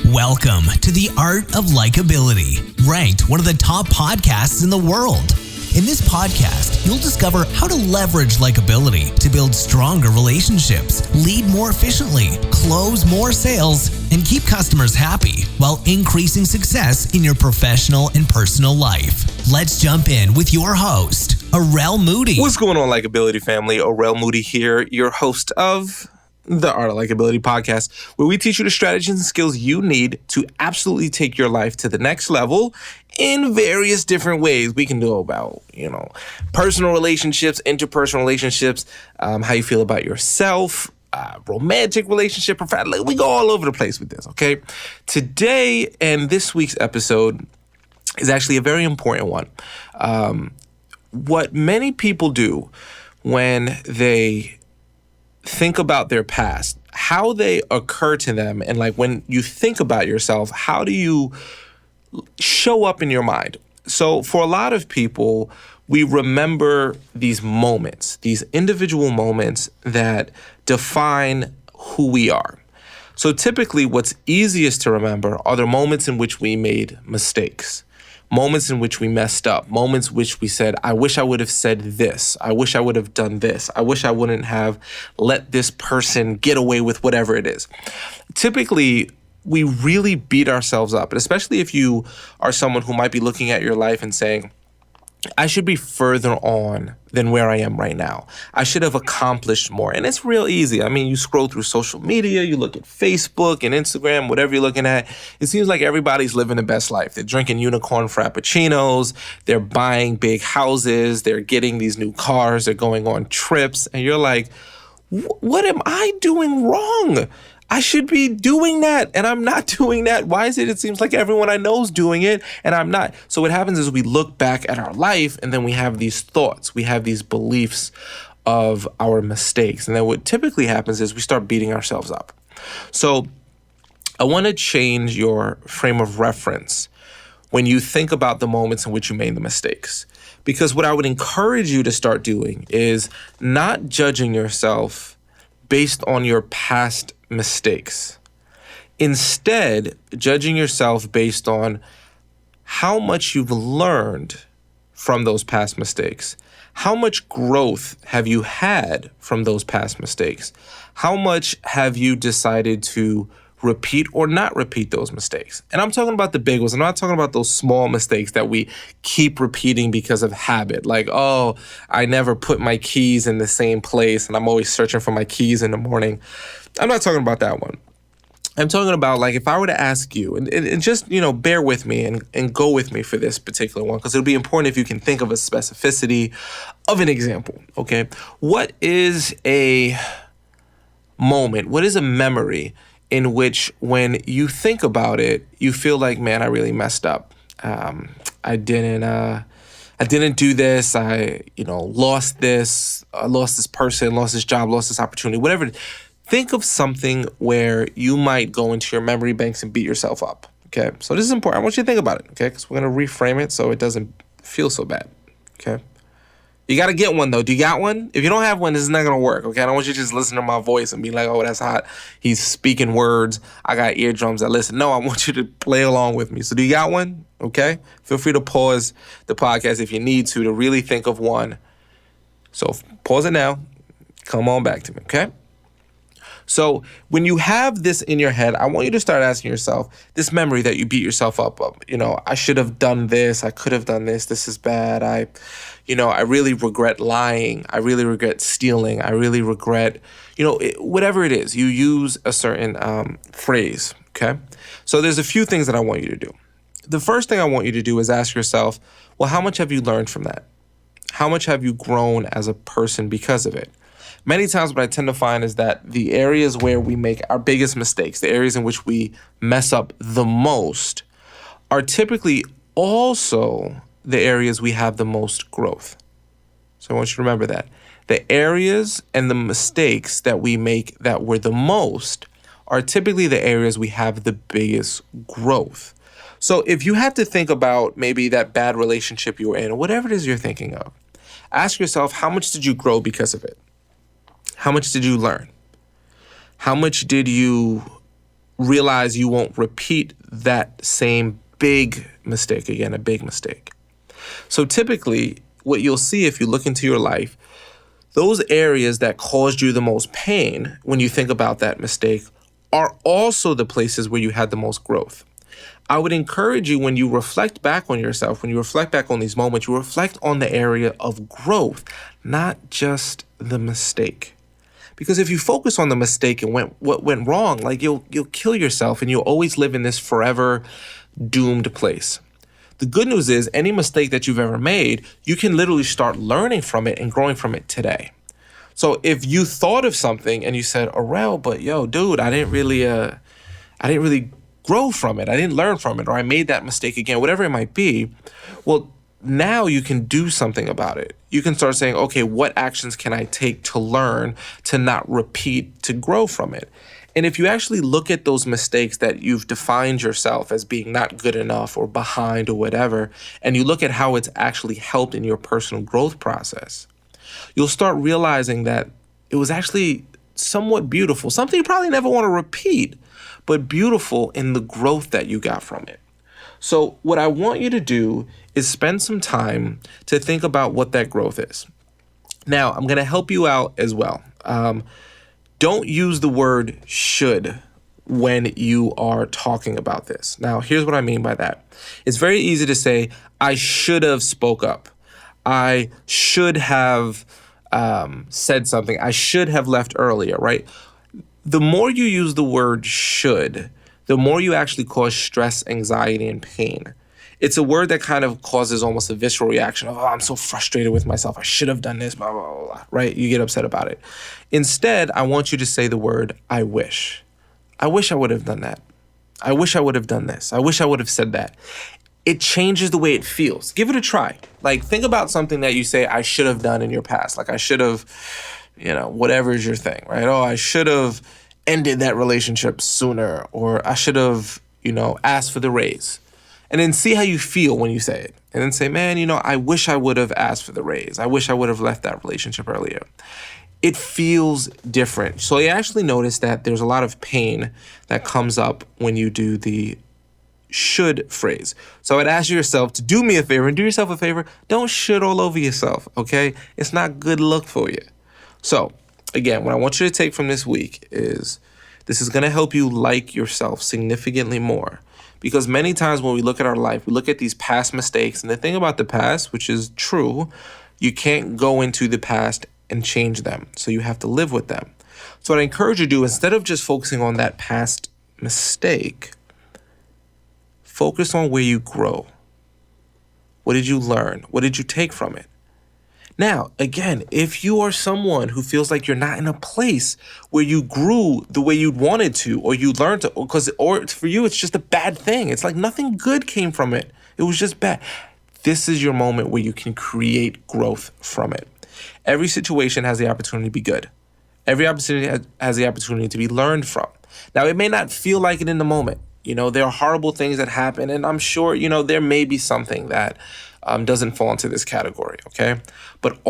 Welcome to The Art of Likeability, ranked one of the top podcasts in the world. In this podcast, you'll discover how to leverage likability to build stronger relationships, lead more efficiently, close more sales, and keep customers happy while increasing success in your professional and personal life. Let's jump in with your host, Arel Moody. What's going on, Likeability family? Arel Moody here, your host of the Art of Likeability podcast, where we teach you the strategies and skills you need to absolutely take your life to the next level in various different ways. We can do about, personal relationships, interpersonal relationships, how you feel about yourself, romantic relationship, professional. We go all over the place with this, okay? Today and this week's episode is actually a very important one. What many people do when they think about their past, how they occur to them, and like when you think about yourself, how do you show up in your mind? So for a lot of people, we remember these moments, these individual moments that define who we are. So typically what's easiest to remember are the moments in which we made mistakes, moments in which we messed up, moments in which we said, I wish I would have said this. I wish I would have done this. I wish I wouldn't have let this person get away with whatever it is. Typically, we really beat ourselves up, and especially if you are someone who might be looking at your life and saying, I should be further on than where I am right now. I should have accomplished more. And it's real easy. I mean, you scroll through social media, you look at Facebook and Instagram, whatever you're looking at. It seems like everybody's living the best life. They're drinking unicorn frappuccinos. They're buying big houses. They're getting these new cars. They're going on trips. And you're like, what am I doing wrong? I should be doing that, and I'm not doing that. Why is it seems like everyone I know is doing it, and I'm not? So what happens is we look back at our life, and then we have these thoughts. We have these beliefs of our mistakes. And then what typically happens is we start beating ourselves up. So I want to change your frame of reference when you think about the moments in which you made the mistakes. Because what I would encourage you to start doing is not judging yourself based on your past mistakes. Instead, judging yourself based on how much you've learned from those past mistakes. How much growth have you had from those past mistakes? How much have you decided to repeat or not repeat those mistakes? And I'm talking about the big ones. I'm not talking about those small mistakes that we keep repeating because of habit. Like, oh, I never put my keys in the same place and I'm always searching for my keys in the morning. I'm not talking about that one. I'm talking about, like, if I were to ask you, and just, bear with me and go with me for this particular one, because it'll be important if you can think of a specificity of an example, okay? What is a moment, what is a memory in which when you think about it, you feel like, man, I really messed up. I didn't do this. I lost this. I lost this person, lost this job, lost this opportunity, whatever. Think of something where you might go into your memory banks and beat yourself up, okay? So this is important. I want you to think about it, okay? Because we're going to reframe it so it doesn't feel so bad, okay? You got to get one, though. Do you got one? If you don't have one, this is not going to work, okay? I don't want you to just listen to my voice and be like, oh, that's hot. He's speaking words. I got eardrums that listen. No, I want you to play along with me. So do you got one? Okay? Feel free to pause the podcast if you need to really think of one. So pause it now. Come on back to me, okay? So when you have this in your head, I want you to start asking yourself this memory that you beat yourself up of. I should have done this. I could have done this. This is bad. I really regret lying. I really regret stealing. I really regret, whatever it is. You use a certain phrase, okay? So there's a few things that I want you to do. The first thing I want you to do is ask yourself, well, how much have you learned from that? How much have you grown as a person because of it? Many times what I tend to find is that the areas where we make our biggest mistakes, the areas in which we mess up the most, are typically also the areas we have the most growth. So I want you to remember that. The areas and the mistakes that we make that were the most are typically the areas we have the biggest growth. So if you had to think about maybe that bad relationship you were in, or whatever it is you're thinking of, ask yourself, how much did you grow because of it? How much did you learn? How much did you realize you won't repeat that same big mistake again, a big mistake. So typically, what you'll see if you look into your life, those areas that caused you the most pain when you think about that mistake are also the places where you had the most growth. I would encourage you, when you reflect back on yourself, when you reflect back on these moments, you reflect on the area of growth, not just the mistake. Because if you focus on the mistake and what went wrong, like you'll kill yourself and you'll always live in this forever doomed place. The good news is any mistake that you've ever made, you can literally start learning from it and growing from it today. So if you thought of something and you said, Aurel, but dude, I didn't really grow from it. I didn't learn from it, or I made that mistake again, whatever it might be. Well, now you can do something about it. You can start saying, okay, what actions can I take to learn, to not repeat, to grow from it? And if you actually look at those mistakes that you've defined yourself as being not good enough or behind or whatever, and you look at how it's actually helped in your personal growth process, you'll start realizing that it was actually somewhat beautiful, something you probably never want to repeat, but beautiful in the growth that you got from it. So what I want you to do is spend some time to think about what that growth is. Now, I'm going to help you out as well. Don't use the word should when you are talking about this. Now, here's what I mean by that. It's very easy to say, I should have spoke up. I should have said something. I should have left earlier, right? The more you use the word should, the more you actually cause stress, anxiety, and pain. It's a word that kind of causes almost a visceral reaction of, I'm so frustrated with myself. I should have done this, blah, blah, blah, blah, right? You get upset about it. Instead, I want you to say the word, I wish. I wish I would have done that. I wish I would have done this. I wish I would have said that. It changes the way it feels. Give it a try. Like, think about something that you say, I should have done in your past. Like, I should have, whatever is your thing, right? Oh, I should have ended that relationship sooner, or I should have, asked for the raise. And then see how you feel when you say it. And then say, man, I wish I would have asked for the raise. I wish I would have left that relationship earlier. It feels different. So you actually notice that there's a lot of pain that comes up when you do the should phrase. So I'd ask yourself to do me a favor and do yourself a favor. Don't should all over yourself, okay? It's not good luck for you. So again, what I want you to take from this week is this is going to help you like yourself significantly more. Because many times when we look at our life, we look at these past mistakes. And the thing about the past, which is true, you can't go into the past and change them. So you have to live with them. So what I encourage you to do, instead of just focusing on that past mistake, focus on where you grow. What did you learn? What did you take from it? Now, again, if you are someone who feels like you're not in a place where you grew the way you wanted to, or you learned to, or for you, it's just a bad thing. It's like nothing good came from it. It was just bad. This is your moment where you can create growth from it. Every situation has the opportunity to be good. Every opportunity has the opportunity to be learned from. Now, it may not feel like it in the moment. There are horrible things that happen, and I'm sure, there may be something that doesn't fall into this category, okay? But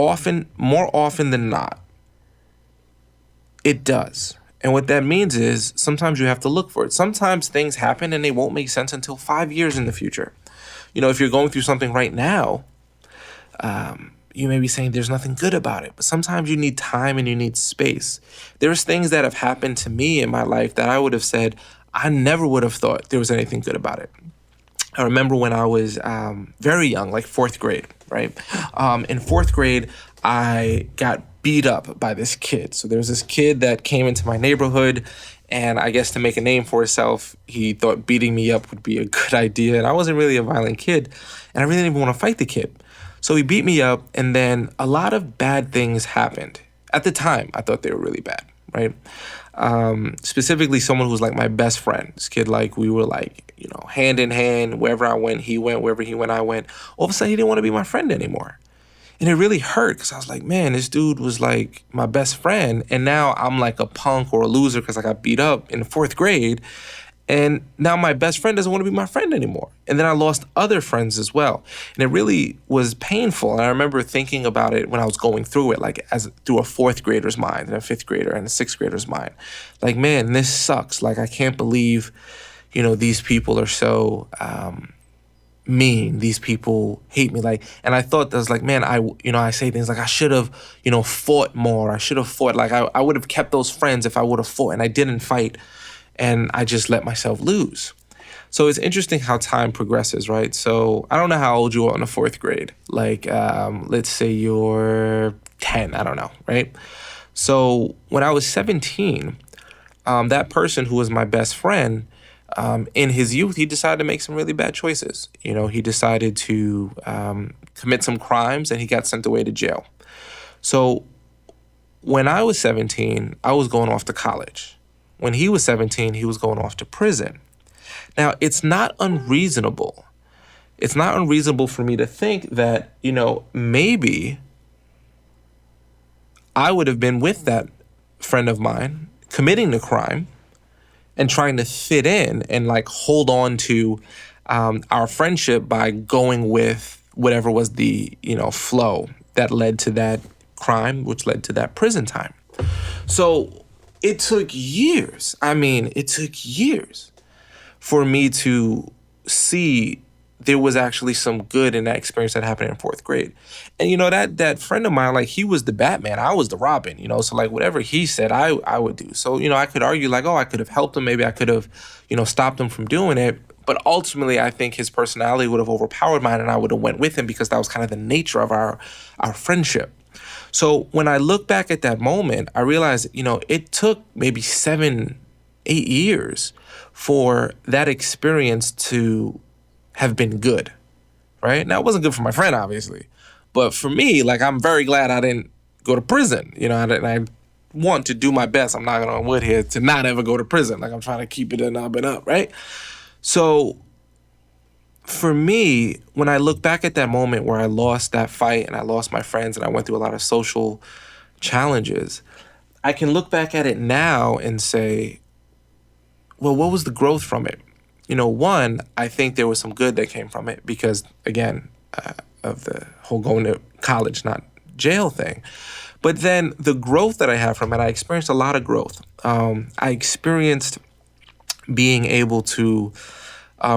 more often than not, it does. And what that means is sometimes you have to look for it. Sometimes things happen and they won't make sense until 5 years in the future. If you're going through something right now, you may be saying there's nothing good about it, but sometimes you need time and you need space. There's things that have happened to me in my life that I would have said, I never would have thought there was anything good about it. I remember when I was very young, like 4th grade, right? In 4th grade, I got beat up by this kid. So there was this kid that came into my neighborhood, and I guess to make a name for himself, he thought beating me up would be a good idea. And I wasn't really a violent kid, and I really didn't even want to fight the kid. So he beat me up, and then a lot of bad things happened. At the time, I thought they were really bad, right? Specifically someone who was like my best friend. This kid, we were hand in hand. Wherever I went, he went. Wherever he went, I went. All of a sudden, he didn't want to be my friend anymore. And it really hurt because I was like, man, this dude was like my best friend. And now I'm like a punk or a loser because I got beat up in 4th grade. And now my best friend doesn't want to be my friend anymore. And then I lost other friends as well. And it really was painful. And I remember thinking about it when I was going through it, like as through a fourth grader's mind and a fifth grader and a sixth grader's mind. Like, man, this sucks. Like, I can't believe, these people are so mean. These people hate me. Like, and I thought that was like, man, I say things like I should have, fought more. I should have fought. Like I would have kept those friends if I would have fought, and I didn't fight. And I just let myself lose. So it's interesting how time progresses, right? So I don't know how old you are in the fourth grade. Like, let's say you're 10, I don't know, right? So when I was 17, that person who was my best friend, in his youth, he decided to make some really bad choices. He decided to commit some crimes, and he got sent away to jail. So when I was 17, I was going off to college. When he was 17, he was going off to prison. Now, it's not unreasonable. It's not unreasonable for me to think that, maybe I would have been with that friend of mine committing the crime and trying to fit in and like hold on to our friendship by going with whatever was the, flow that led to that crime, which led to that prison time. So it took years. It took years for me to see there was actually some good in that experience that happened in fourth grade. And, that friend of mine, like, he was the Batman. I was the Robin, so like whatever he said, I would do. So, I could argue like, oh, I could have helped him. Maybe I could have, stopped him from doing it. But ultimately, I think his personality would have overpowered mine, and I would have went with him because that was kind of the nature of our friendship. So when I look back at that moment, I realized, it took maybe 7-8 years for that experience to have been good, right? Now, it wasn't good for my friend, obviously. But for me, like, I'm very glad I didn't go to prison. And I want to do my best, I'm knocking on wood here, to not ever go to prison. Like, I'm trying to keep it up and up, right? So for me, when I look back at that moment where I lost that fight and I lost my friends and I went through a lot of social challenges, I can look back at it now and say, well, what was the growth from it? One, I think there was some good that came from it because, again, of the whole going to college, not jail thing. But then the growth that I have from it, I experienced a lot of growth. I experienced being able to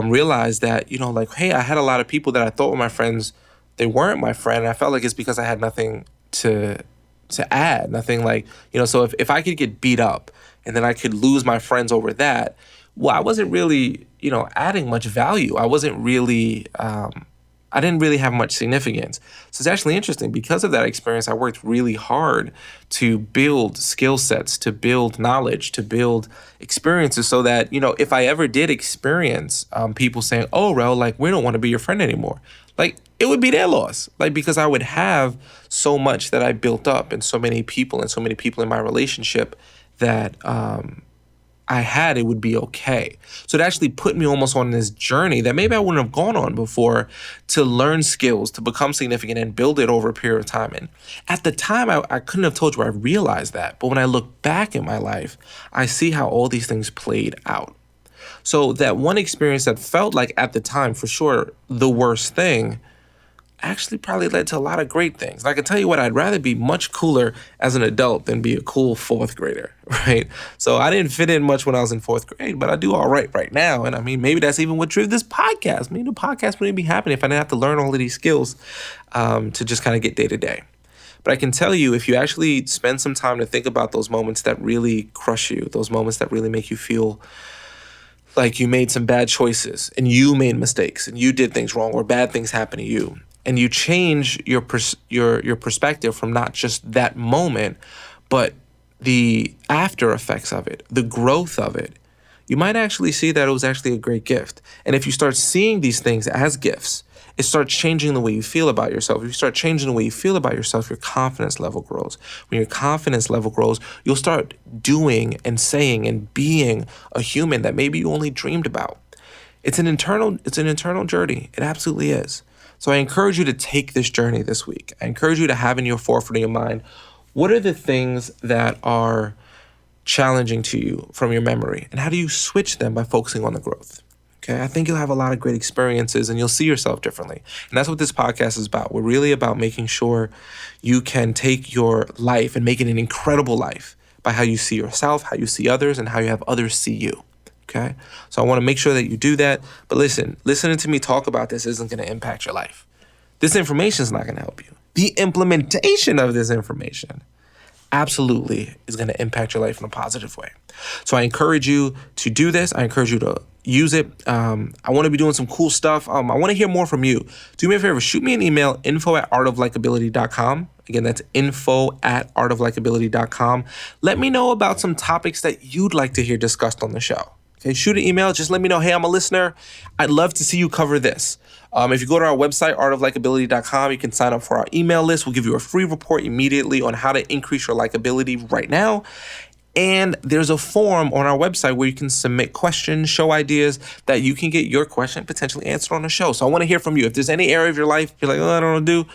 realize that, like, hey, I had a lot of people that I thought were my friends. They weren't my friend. And I felt like it's because I had nothing to add, nothing like, so if I could get beat up and then I could lose my friends over that, well, I wasn't really, adding much value. I wasn't really, I didn't really have much significance. So it's actually interesting. Because of that experience, I worked really hard to build skill sets, to build knowledge, to build experiences so that, if I ever did experience people saying, oh, Rel, like, we don't want to be your friend anymore, like, it would be their loss. Like, because I would have so much that I built up and so many people in my relationship that I had, it would be okay. So it actually put me almost on this journey that maybe I wouldn't have gone on before to learn skills, to become significant and build it over a period of time. And at the time, I couldn't have told you I realized that. But when I look back at my life, I see how all these things played out. So that one experience that felt like at the time, for sure, the worst thing, actually probably led to a lot of great things. And I can tell you what, I'd rather be much cooler as an adult than be a cool fourth grader, right? So I didn't fit in much when I was in fourth grade, but I do all right now. And maybe that's even what drove this podcast. Maybe the podcast wouldn't be happening if I didn't have to learn all of these skills to just kind of get day to day. But I can tell you, if you actually spend some time to think about those moments that really crush you, those moments that really make you feel like you made some bad choices and you made mistakes and you did things wrong or bad things happened to you, and you change your perspective from not just that moment, but the after effects of it, the growth of it, you might actually see that it was actually a great gift. And if you start seeing these things as gifts, it starts changing the way you feel about yourself. If you start changing the way you feel about yourself, your confidence level grows. When your confidence level grows, you'll start doing and saying and being a human that maybe you only dreamed about. It's an internal journey. It absolutely is. So I encourage you to take this journey this week. I encourage you to have in your forefront of your mind, what are the things that are challenging to you from your memory? And how do you switch them by focusing on the growth? Okay, I think you'll have a lot of great experiences and you'll see yourself differently. And that's what this podcast is about. We're really about making sure you can take your life and make it an incredible life by how you see yourself, how you see others, and how you have others see you. Okay, so I want to make sure that you do that. But listen, listening to me talk about this isn't going to impact your life. This information is not going to help you. The implementation of this information absolutely is going to impact your life in a positive way. So I encourage you to do this. I encourage you to use it. I want to be doing some cool stuff. I want to hear more from you. Do me a favor, shoot me an email, info@artoflikability.com. Again, that's info@artoflikability.com. Let me know about some topics that you'd like to hear discussed on the show. Okay, shoot an email. Just let me know, hey, I'm a listener. I'd love to see you cover this. If you go to our website, artoflikability.com, you can sign up for our email list. We'll give you a free report immediately on how to increase your likability right now. And there's a form on our website where you can submit questions, show ideas that you can get your question potentially answered on the show. So I want to hear from you. If there's any area of your life you're like, I don't know what to do,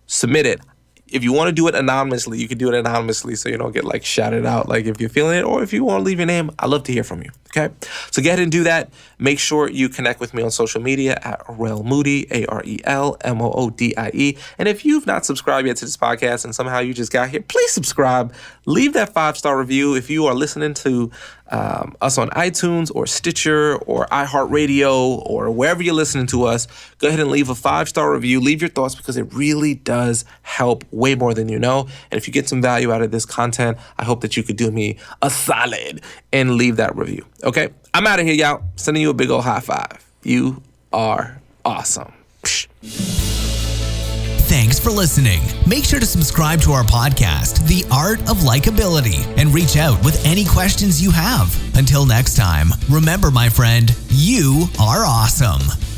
submit it. If you want to do it anonymously, you can do it anonymously so you don't get like shouted out like if you're feeling it, or if you want to leave your name, I'd love to hear from you. Okay? So go ahead and do that. Make sure you connect with me on social media at Arel Moody, ARELMOODIE. And if you've not subscribed yet to this podcast and somehow you just got here, please subscribe. Leave that 5-star review. If you are listening to us on iTunes or Stitcher or iHeartRadio or wherever you're listening to us, go ahead and leave a 5-star review. Leave your thoughts because it really does help way more than you know. And if you get some value out of this content, I hope that you could do me a solid and leave that review. Okay, I'm out of here, y'all. Sending you a big old high five. You are awesome. Psh. Thanks for listening. Make sure to subscribe to our podcast, The Art of Likability, and reach out with any questions you have. Until next time, remember, my friend, you are awesome.